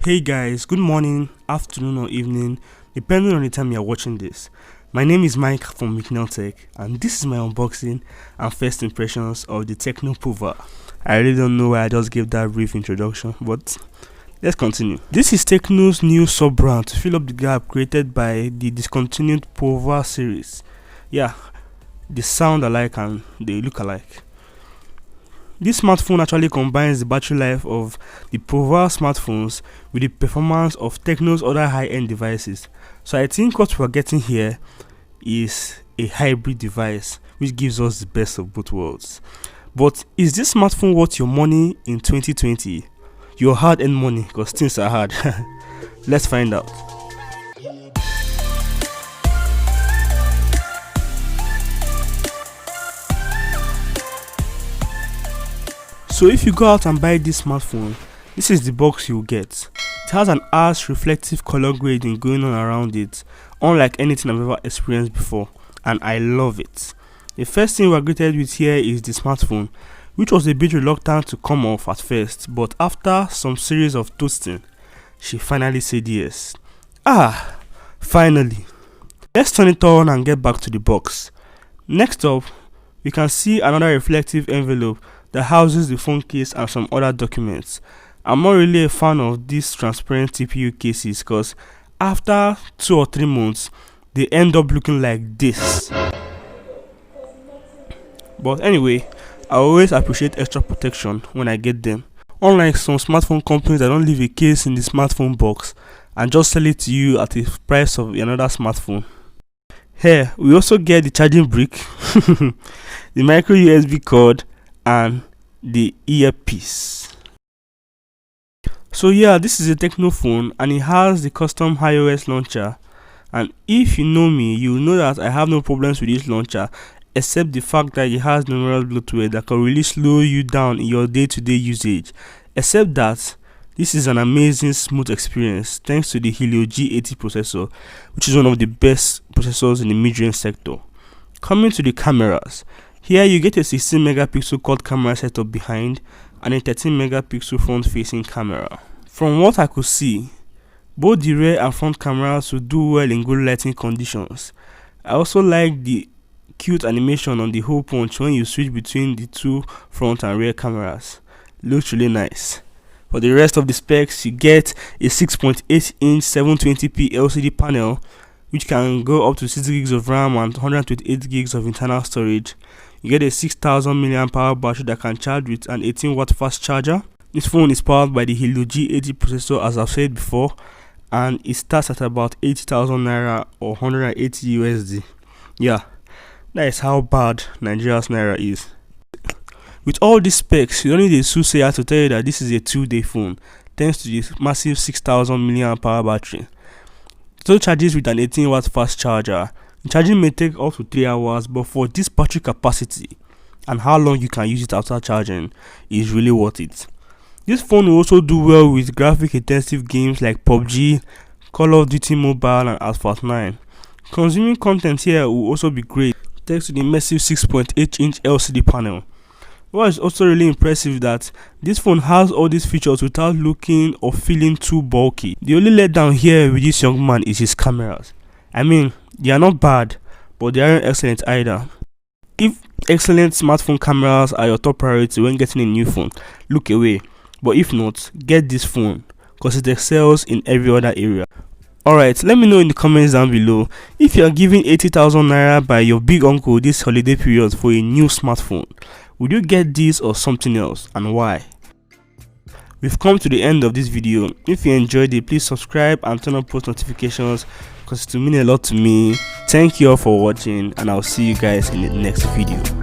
Hey guys, good morning, afternoon or evening, depending on the time you're watching this. My name is Mike from Tech, and this is my unboxing and first impressions of the Tecno POVA. I really don't know why I just gave that brief introduction, but let's continue. This is Tecno's new sub-brand to fill up the gap created by the discontinued Pouvior series. Yeah, they sound alike and they look alike. This smartphone actually combines the battery life of the Pouvior smartphones with the performance of Tecno's other high-end devices. So I think what we're getting here is a hybrid device which gives us the best of both worlds. But is this smartphone worth your money in 2020? Your hard-earned money, because things are hard. Let's find out. So if you go out and buy this smartphone, this is the box you'll get. It has an harsh reflective color grading going on around it, unlike anything I've ever experienced before, and I love it. The first thing we're greeted with here is the smartphone, which was a bit reluctant to come off at first, but after some series of toasting, she finally said yes. Finally. Let's turn it on and get back to the box. Next up, we can see another reflective envelope that houses the phone case and some other documents. I'm not really a fan of these transparent TPU cases because after 2 or 3 months, they end up looking like this. But anyway, I always appreciate extra protection when I get them. Unlike some smartphone companies that don't leave a case in the smartphone box and just sell it to you at the price of another smartphone. Here, we also get the charging brick, the micro USB cord, and the earpiece. So yeah, this is a Tecno phone and it has the custom iOS launcher, and if you know me, you know that I have no problems with this launcher except the fact that it has numerous bloatware that can really slow you down in your day-to-day usage. Except that this is an amazing smooth experience thanks to the Helio G80 processor, which is one of the best processors in the mid-range sector. Coming to the cameras, here you get a 16 megapixel quad camera setup behind and a 13 megapixel front facing camera. From what I could see, both the rear and front cameras will do well in good lighting conditions. I also like the cute animation on the hole punch when you switch between the two front and rear cameras. Looks really nice. For the rest of the specs, you get a 6.8 inch 720p LCD panel which can go up to 6 gigs of RAM and 128 gigs of internal storage. You get a 6000 mAh battery that can charge with an 18-watt fast charger. This phone is powered by the Helio G80 processor, as I've said before, and it starts at about 80,000 naira or 180 USD. Yeah, that is how bad Nigeria's naira is. With all these specs, you don't need a soothsayer to tell you that this is a 2-day phone, thanks to this massive 6000 mAh battery. It also charges with an 18-watt fast charger. The charging may take up to 3 hours, but for this battery capacity and how long you can use it after charging, is really worth it. This phone will also do well with graphic intensive games like PUBG, Call of Duty Mobile and Asphalt 9. Consuming content here will also be great thanks to the massive 6.8 inch LCD panel. What is also really impressive that this phone has all these features without looking or feeling too bulky. The only letdown here with this young man is his cameras. I mean, they are not bad, but they aren't excellent either. If excellent smartphone cameras are your top priority when getting a new phone, look away. But if not, get this phone because it excels in every other area. Alright, let me know in the comments down below if you are giving 80,000 naira by your big uncle this holiday period for a new smartphone. Would you get this or something else, and why? We've come to the end of this video. If you enjoyed it, please subscribe and turn on post notifications because it will mean a lot to me. Thank you all for watching, and I'll see you guys in the next video.